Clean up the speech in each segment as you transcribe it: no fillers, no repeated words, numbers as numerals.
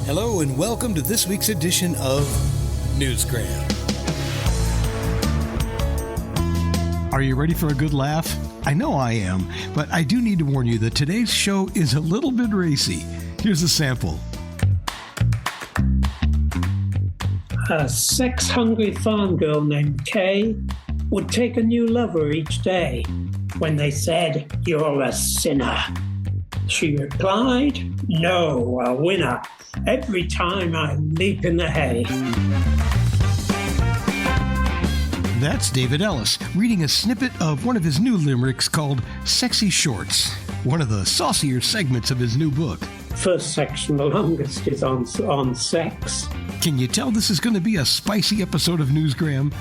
Hello and welcome to this week's edition of Newsgram. Are you ready for a good laugh? I know I am, but I do need to warn you that today's show is a little bit racy. Here's a sample. A sex-hungry farm girl named Kay would take a new lover each day. When they said, "You're a sinner," she replied, "No, a winner. Every time I leap in the hay." That's David Ellis reading a snippet of one of his new limericks called Sexy Shorts, one of the saucier segments of his new book. First section, the longest, is on sex. Can you tell this is going to be a spicy episode of Newsgram?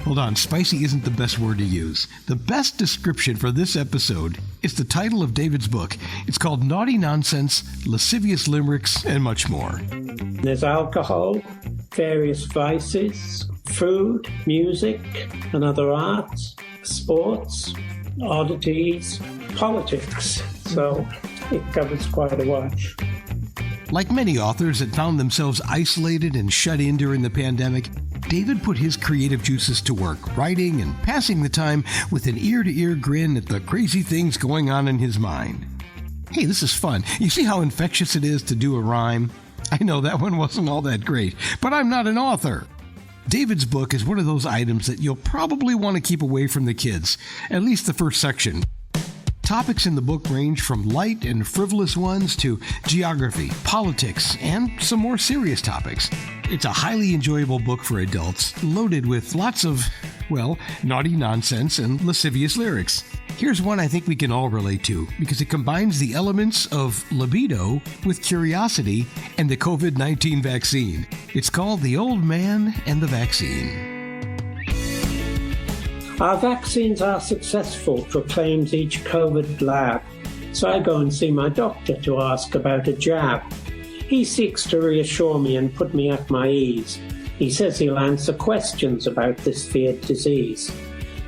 Hold on, spicy isn't the best word to use. The best description for this episode is the title of David's book. It's called Naughty Nonsense, Lascivious Limericks, and much more. There's alcohol, various vices, food, music, and other arts, sports, oddities, politics. So it covers quite a while. Like many authors that found themselves isolated and shut in during the pandemic, David put his creative juices to work, writing and passing the time with an ear-to-ear grin at the crazy things going on in his mind. Hey, this is fun. You see how infectious it is to do a rhyme? I know that one wasn't all that great, but I'm not an author. David's book is one of those items that you'll probably want to keep away from the kids, at least the first section. Topics in the book range from light and frivolous ones to geography, politics, and some more serious topics. It's a highly enjoyable book for adults, loaded with lots of, well, naughty nonsense and lascivious lyrics. Here's one I think we can all relate to, because it combines the elements of libido with curiosity and the COVID-19 vaccine. It's called The Old Man and the Vaccine. Our vaccines are successful, proclaims each COVID lab. So I go and see my doctor to ask about a jab. He seeks to reassure me and put me at my ease. He says he'll answer questions about this feared disease.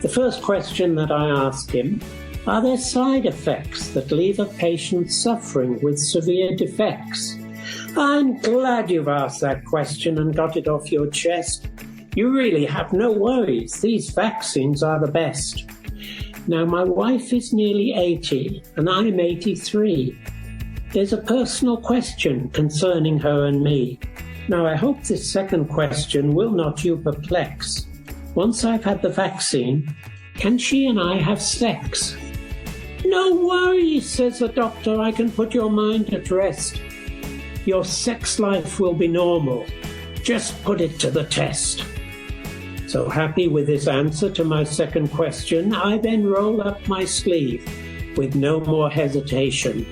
The first question that I ask him, are there side effects that leave a patient suffering with severe defects? I'm glad you've asked that question and got it off your chest. You really have no worries. These vaccines are the best. Now, my wife is nearly 80 and I'm 83. There's a personal question concerning her and me. Now, I hope this second question will not you perplex. Once I've had the vaccine, can she and I have sex? No worries, says the doctor. I can put your mind at rest. Your sex life will be normal. Just put it to the test. So happy with this answer to my second question, I then roll up my sleeve with no more hesitation.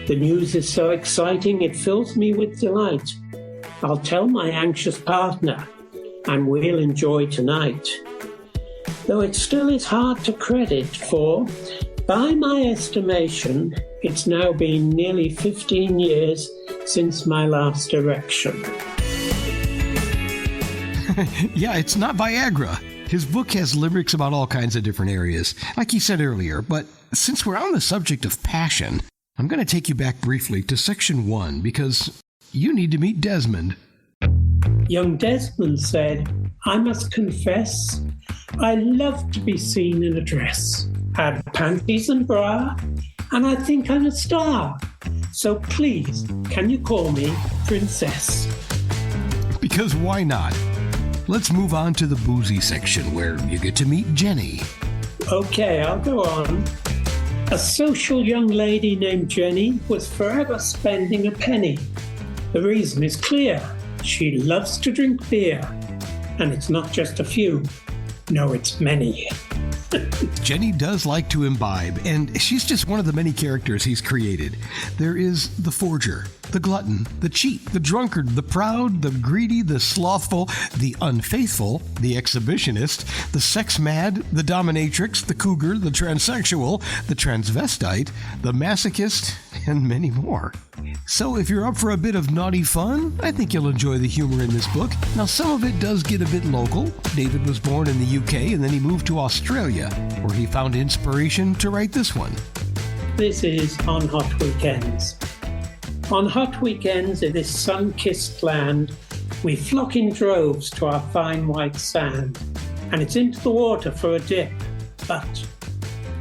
The news is so exciting, it fills me with delight. I'll tell my anxious partner, and we'll enjoy tonight. Though it still is hard to credit, for by my estimation, it's now been nearly 15 years since my last erection. Yeah, it's not Viagra. His book has limericks about all kinds of different areas, like he said earlier, but since we're on the subject of passion, I'm going to take you back briefly to section 1, because you need to meet Desmond. Young Desmond said, I must confess, I love to be seen in a dress. Have panties and bra, and I think I'm a star. So please, can you call me Princess? Because why not? Let's move on to the boozy section, where you get to meet Jenny. Okay, I'll go on. A social young lady named Jenny was forever spending a penny. The reason is clear. She loves to drink beer. And it's not just a few. No, it's many. Jenny does like to imbibe, and she's just one of the many characters he's created. There is the forger, the glutton, the cheat, the drunkard, the proud, the greedy, the slothful, the unfaithful, the exhibitionist, the sex-mad, the dominatrix, the cougar, the transsexual, the transvestite, the masochist, and many more. So if you're up for a bit of naughty fun, I think you'll enjoy the humor in this book. Now, some of it does get a bit local. David was born in the UK and then he moved to Australia, where he found inspiration to write this one. This is On Hot Weekends. On hot weekends in this sun-kissed land, we flock in droves to our fine white sand, and it's into the water for a dip. But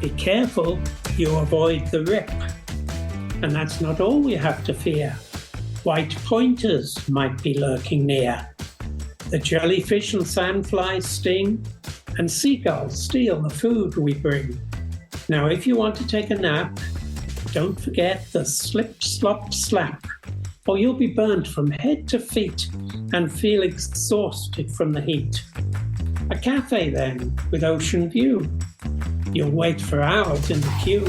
be careful you avoid the rip. And that's not all we have to fear. White pointers might be lurking near. The jellyfish and sandflies sting, and seagulls steal the food we bring. Now if you want to take a nap, don't forget the slip, slop, slap, or you'll be burnt from head to feet and feel exhausted from the heat. A cafe then, with ocean view. You'll wait for hours in the queue.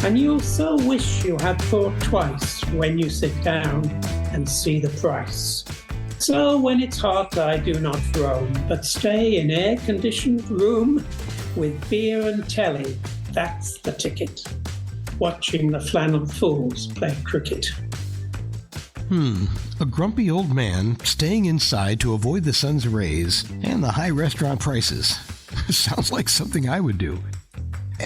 And you'll so wish you had thought twice when you sit down and see the price. So when it's hot, I do not roam, but stay in air-conditioned room with beer and telly. That's the ticket. Watching the flannel fools play cricket. A grumpy old man staying inside to avoid the sun's rays and the high restaurant prices. Sounds like something I would do.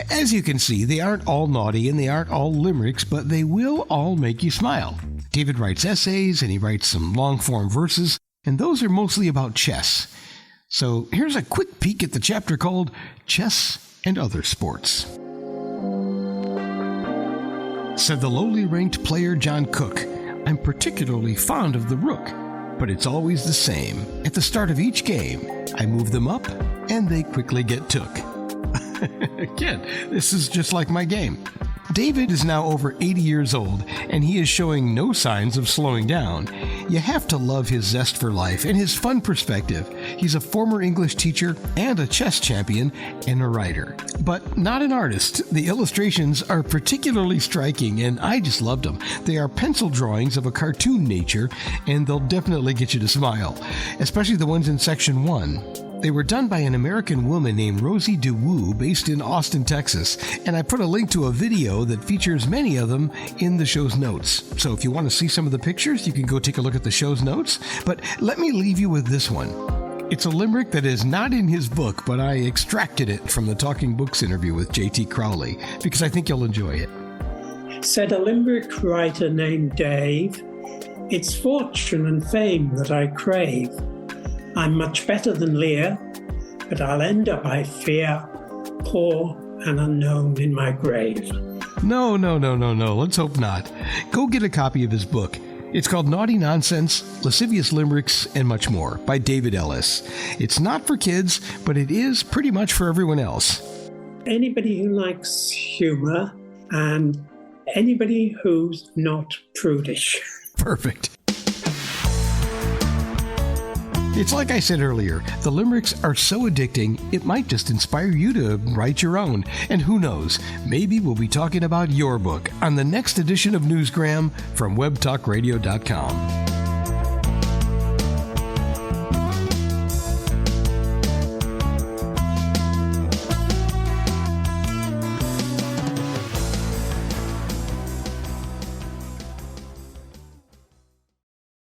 As you can see, they aren't all naughty and they aren't all limericks, but they will all make you smile. David writes essays and he writes some long-form verses, and those are mostly about chess. So here's a quick peek at the chapter called Chess and Other Sports. Said the lowly ranked player John Cook, "I'm particularly fond of the rook, but it's always the same. At the start of each game, I move them up and they quickly get took." Again, this is just like my game. David is now over 80 years old, and he is showing no signs of slowing down. You have to love his zest for life and his fun perspective. He's a former English teacher and a chess champion and a writer, but not an artist. The illustrations are particularly striking, and I just loved them. They are pencil drawings of a cartoon nature, and they'll definitely get you to smile, especially the ones in section 1. They were done by an American woman named Rosie DeWoo, based in Austin, Texas, and I put a link to a video that features many of them in the show's notes. So if you want to see some of the pictures, you can go take a look at the show's notes. But let me leave you with this one. It's a limerick that is not in his book, but I extracted it from the Talking Books interview with J.T. Crowley, because I think you'll enjoy it. Said a limerick writer named Dave, "It's fortune and fame that I crave. I'm much better than Lear, but I'll end up, I fear, poor and unknown in my grave." No. Let's hope not. Go get a copy of his book. It's called Naughty Nonsense, Lascivious Limericks, and Much More by David Ellis. It's not for kids, but it is pretty much for everyone else. Anybody who likes humor and anybody who's not prudish. Perfect. It's like I said earlier, the limericks are so addicting, it might just inspire you to write your own. And who knows, maybe we'll be talking about your book on the next edition of Newsgram from webtalkradio.com.